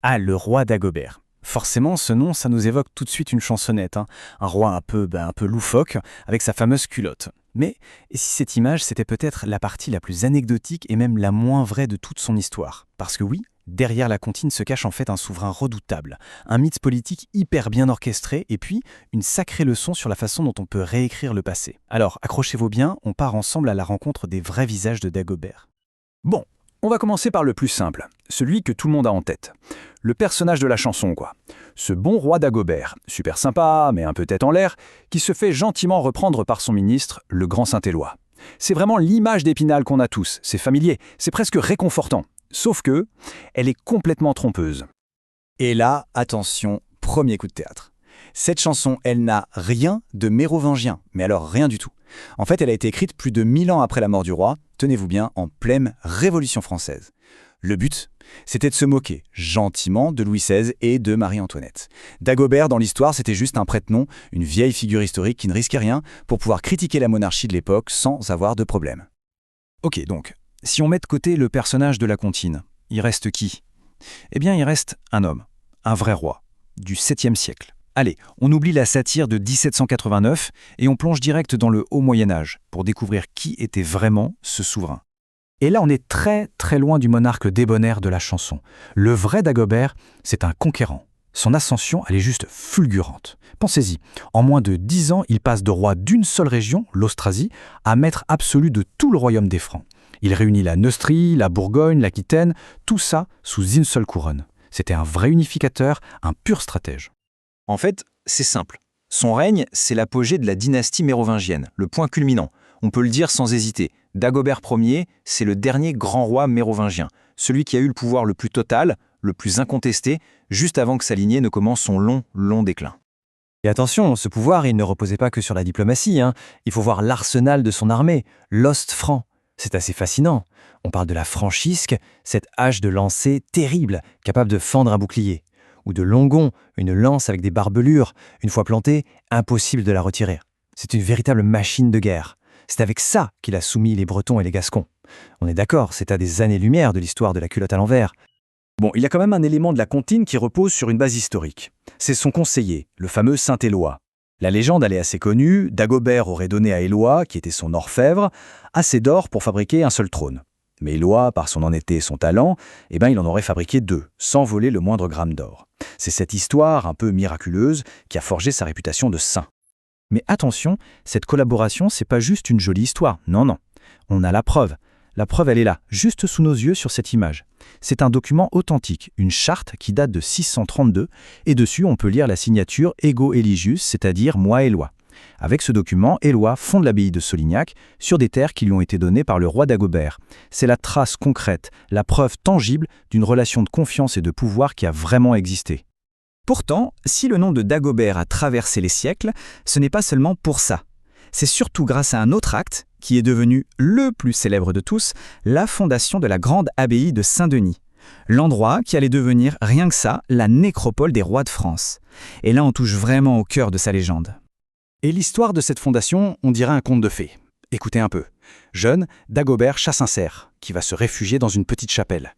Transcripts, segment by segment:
Ah, le roi Dagobert. Forcément, ce nom, ça nous évoque tout de suite une chansonnette, hein. Un roi un peu loufoque, avec sa fameuse culotte. Mais et si cette image, c'était peut-être la partie la plus anecdotique et même la moins vraie de toute son histoire? Parce que oui, derrière la comptine se cache en fait un souverain redoutable, un mythe politique hyper bien orchestré, et puis une sacrée leçon sur la façon dont on peut réécrire le passé. Alors, accrochez-vous bien, on part ensemble à la rencontre des vrais visages de Dagobert. Bon, on va commencer par le plus simple, celui que tout le monde a en tête. Le personnage de la chanson, quoi. Ce bon roi Dagobert, super sympa, mais un peu tête en l'air, qui se fait gentiment reprendre par son ministre, le grand Saint-Éloi. C'est vraiment l'image d'Épinal qu'on a tous, c'est familier, c'est presque réconfortant. Sauf que, elle est complètement trompeuse. Et là, attention, premier coup de théâtre. Cette chanson, elle n'a rien de mérovingien, mais alors rien du tout. En fait, elle a été écrite plus de 1000 ans après la mort du roi, tenez-vous bien, en pleine Révolution française. Le but, c'était de se moquer, gentiment, de Louis XVI et de Marie-Antoinette. Dagobert, dans l'histoire, c'était juste un prête-nom, une vieille figure historique qui ne risquait rien pour pouvoir critiquer la monarchie de l'époque sans avoir de problème. Ok, donc, si on met de côté le personnage de la comptine, il reste qui? Eh bien, il reste un homme, un vrai roi, du 7e siècle. Allez, on oublie la satire de 1789 et on plonge direct dans le haut Moyen-Âge pour découvrir qui était vraiment ce souverain. Et là, on est très très loin du monarque débonnaire de la chanson. Le vrai Dagobert, c'est un conquérant. Son ascension, elle est juste fulgurante. Pensez-y, en moins de 10 ans, il passe de roi d'une seule région, l'Austrasie, à maître absolu de tout le royaume des Francs. Il réunit la Neustrie, la Bourgogne, l'Aquitaine, tout ça sous une seule couronne. C'était un vrai unificateur, un pur stratège. En fait, c'est simple. Son règne, c'est l'apogée de la dynastie mérovingienne, le point culminant. On peut le dire sans hésiter. Dagobert Ier, c'est le dernier grand roi mérovingien, celui qui a eu le pouvoir le plus total, le plus incontesté, juste avant que sa lignée ne commence son long déclin. Et attention, ce pouvoir, il ne reposait pas que sur la diplomatie, hein. Il faut voir l'arsenal de son armée, l'ost franc. C'est assez fascinant. On parle de la franchisque, cette hache de lancer terrible, capable de fendre un bouclier. Ou de l'ongon, une lance avec des barbelures, une fois plantée, impossible de la retirer. C'est une véritable machine de guerre. C'est avec ça qu'il a soumis les Bretons et les Gascons. On est d'accord, c'est à des années-lumière de l'histoire de la culotte à l'envers. Bon, il y a quand même un élément de la comptine qui repose sur une base historique. C'est son conseiller, le fameux Saint-Éloi. La légende, elle est assez connue, Dagobert aurait donné à Éloi, qui était son orfèvre, assez d'or pour fabriquer un seul trône. Mais Éloi, par son honnêteté et son talent, il en aurait fabriqué 2, sans voler le moindre gramme d'or. C'est cette histoire un peu miraculeuse qui a forgé sa réputation de saint. Mais attention, cette collaboration, c'est pas juste une jolie histoire. Non, non. On a la preuve. La preuve, elle est là, juste sous nos yeux sur cette image. C'est un document authentique, une charte qui date de 632, et dessus, on peut lire la signature Ego Eligius, c'est-à-dire moi Éloi. Avec ce document, Éloi fonde l'abbaye de Solignac sur des terres qui lui ont été données par le roi Dagobert. C'est la trace concrète, la preuve tangible d'une relation de confiance et de pouvoir qui a vraiment existé. Pourtant, si le nom de Dagobert a traversé les siècles, ce n'est pas seulement pour ça. C'est surtout grâce à un autre acte, qui est devenu le plus célèbre de tous, la fondation de la grande abbaye de Saint-Denis. L'endroit qui allait devenir, rien que ça, la nécropole des rois de France. Et là, on touche vraiment au cœur de sa légende. Et l'histoire de cette fondation, on dirait un conte de fées. Écoutez un peu. Jeune, Dagobert chasse un cerf, qui va se réfugier dans une petite chapelle.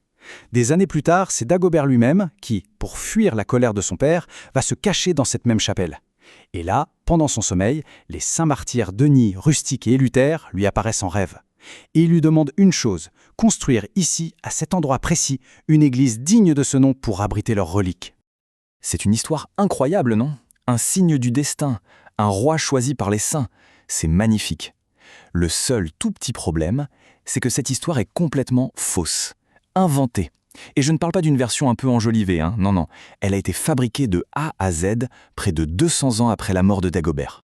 Des années plus tard, c'est Dagobert lui-même qui, pour fuir la colère de son père, va se cacher dans cette même chapelle. Et là, pendant son sommeil, les saints martyrs Denis, Rustique et Luther lui apparaissent en rêve. Et ils lui demandent une chose, construire ici, à cet endroit précis, une église digne de ce nom pour abriter leurs reliques. C'est une histoire incroyable, non? Un signe du destin, un roi choisi par les saints. C'est magnifique. Le seul tout petit problème, c'est que cette histoire est complètement fausse, inventée. Et je ne parle pas d'une version un peu enjolivée, hein. Non. Elle a été fabriquée de A à Z près de 200 ans après la mort de Dagobert.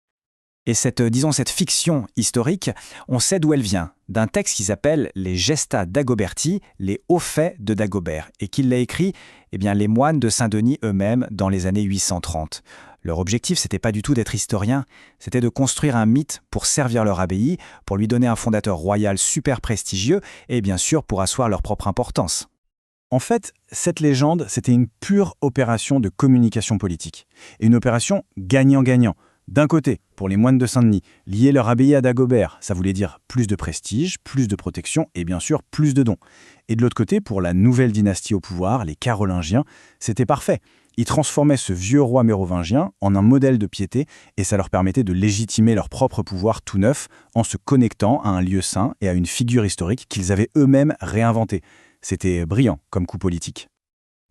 Et cette fiction historique, on sait d'où elle vient, d'un texte qu'ils appellent les Gesta Dagoberti, les hauts faits de Dagobert, et qu'il l'a écrit les moines de Saint-Denis eux-mêmes dans les années 830. Leur objectif, c'était pas du tout d'être historien, c'était de construire un mythe pour servir leur abbaye, pour lui donner un fondateur royal super prestigieux, et bien sûr pour asseoir leur propre importance. En fait, cette légende, c'était une pure opération de communication politique. Et une opération gagnant-gagnant. D'un côté, pour les moines de Saint-Denis, lier leur abbaye à Dagobert, ça voulait dire plus de prestige, plus de protection et bien sûr plus de dons. Et de l'autre côté, pour la nouvelle dynastie au pouvoir, les Carolingiens, c'était parfait. Ils transformaient ce vieux roi mérovingien en un modèle de piété et ça leur permettait de légitimer leur propre pouvoir tout neuf en se connectant à un lieu saint et à une figure historique qu'ils avaient eux-mêmes réinventée. C'était brillant comme coup politique.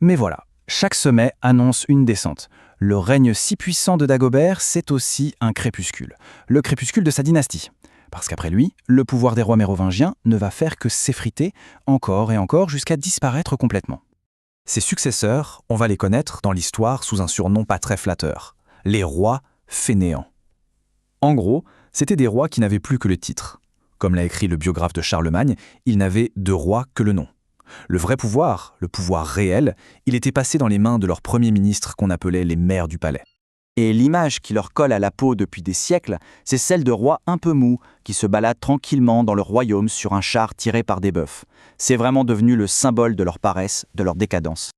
Mais voilà, chaque sommet annonce une descente. Le règne si puissant de Dagobert, c'est aussi un crépuscule. Le crépuscule de sa dynastie. Parce qu'après lui, le pouvoir des rois mérovingiens ne va faire que s'effriter encore et encore jusqu'à disparaître complètement. Ses successeurs, on va les connaître dans l'histoire sous un surnom pas très flatteur, les rois fainéants. En gros, c'étaient des rois qui n'avaient plus que le titre. Comme l'a écrit le biographe de Charlemagne, ils n'avaient de roi que le nom. Le vrai pouvoir, le pouvoir réel, il était passé dans les mains de leurs premiers ministres qu'on appelait les maires du palais. Et l'image qui leur colle à la peau depuis des siècles, c'est celle de rois un peu mous, qui se baladent tranquillement dans leur royaume sur un char tiré par des bœufs. C'est vraiment devenu le symbole de leur paresse, de leur décadence.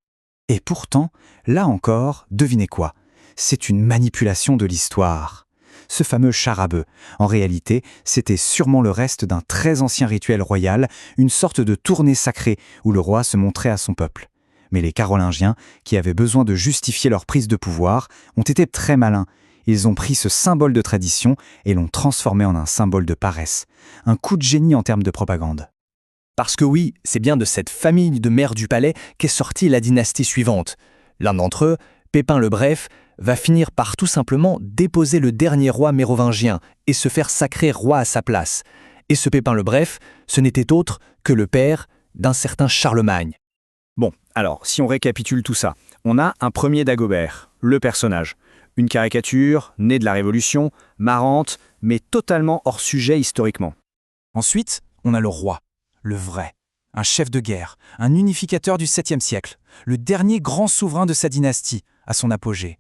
Et pourtant, là encore, devinez quoi? C'est une manipulation de l'histoire. Ce fameux char à bœufs, en réalité, c'était sûrement le reste d'un très ancien rituel royal, une sorte de tournée sacrée où le roi se montrait à son peuple. Mais les Carolingiens, qui avaient besoin de justifier leur prise de pouvoir, ont été très malins. Ils ont pris ce symbole de tradition et l'ont transformé en un symbole de paresse. Un coup de génie en termes de propagande. Parce que oui, c'est bien de cette famille de maires du palais qu'est sortie la dynastie suivante. L'un d'entre eux, Pépin le Bref, va finir par tout simplement déposer le dernier roi mérovingien et se faire sacrer roi à sa place. Et ce Pépin le Bref, ce n'était autre que le père d'un certain Charlemagne. Bon, alors, si on récapitule tout ça, on a un premier Dagobert, le personnage. Une caricature, née de la Révolution, marrante, mais totalement hors sujet historiquement. Ensuite, on a le roi, le vrai. Un chef de guerre, un unificateur du 7e siècle, le dernier grand souverain de sa dynastie, à son apogée.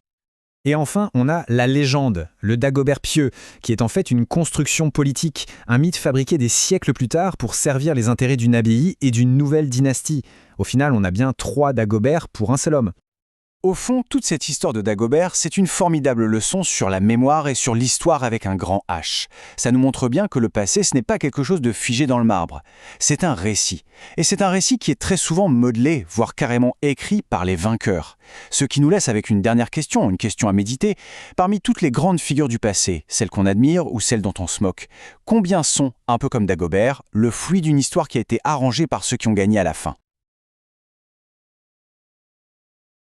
Et enfin, on a la légende, le Dagobert pieux, qui est en fait une construction politique, un mythe fabriqué des siècles plus tard pour servir les intérêts d'une abbaye et d'une nouvelle dynastie. Au final, on a bien 3 Dagoberts pour un seul homme. Au fond, toute cette histoire de Dagobert, c'est une formidable leçon sur la mémoire et sur l'histoire avec un grand H. Ça nous montre bien que le passé, ce n'est pas quelque chose de figé dans le marbre. C'est un récit. Et c'est un récit qui est très souvent modelé, voire carrément écrit par les vainqueurs. Ce qui nous laisse avec une dernière question, une question à méditer. Parmi toutes les grandes figures du passé, celles qu'on admire ou celles dont on se moque, combien sont, un peu comme Dagobert, le fruit d'une histoire qui a été arrangée par ceux qui ont gagné à la fin ?